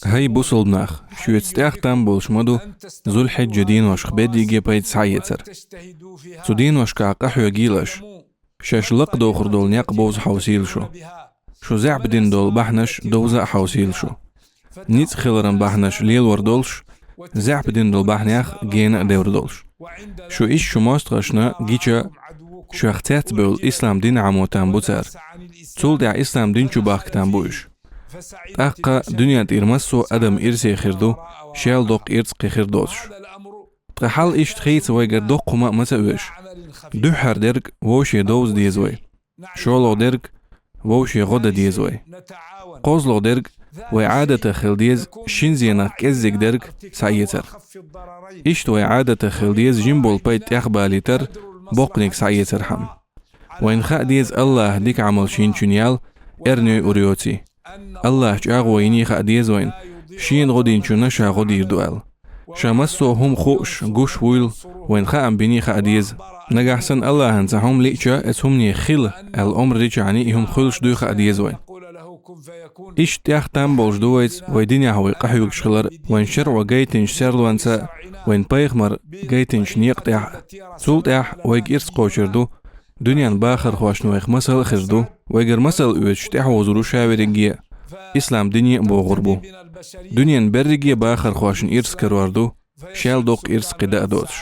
هاي بوصلناخ شو يتستاختم بولشمدو ذو الحجة دين وش بديجي بيت سعيتر سودين وش كاقحو يجيلش شاش لقدو خردول نيق بوز حوسيل شو زعب دين دول بحنش دوزا حوسيل شو نيت خلرن بحنش ليل وردولش زعب دين دول بحنياخ جينا دوردولش شو إيش شو ماستغشنا جيجا شو اختات بول إسلام دين عموتان بوتار تول دع إسلام دين شو باختان بوش تاقا دنيا تيرمسو أدم إرسي خردو شال دوق إرسقي خردوش تحال إيش تخيت ويجر دوق ما مسويش دوحر درك ووشي دوز ديزوي شولو درك ووشي غدا ديزوي قوزلو درك وإعادة خلديز شنزينا كزيك درك سعيتر إيشت وإعادة خلديز جنبول بيت يخباليتر بوقنك سعيتر حم وإن خاديز الله ديك عمل شين شنيال إرنيو أوريوتي الله جاغ ويني خاديز وين شين غدين شنشا غدير دوال شامسو هم خوش قوش ويل وين خام بني خاديز نجحسن الله هنسهم ليتشا اسهمني خيل الأمر ريجعني هم خلش دو خاديز وين إيش تيختم بولش دويت ويدينيا هوي قحيوك شغلر وين شرع وجيتنش سيرلوانسا وين بايخمر جيتنش نيقتح سولتح ويج إرس قوشردو دنيا باخر خوش نويخ مسل خردو ويجر مسل اوش تحوزرو شاوريجيا إسلام دنيا بوغربو دنيا برجيا باخر خوشن إرس كرواردو شال دوق إرس قدا دوتش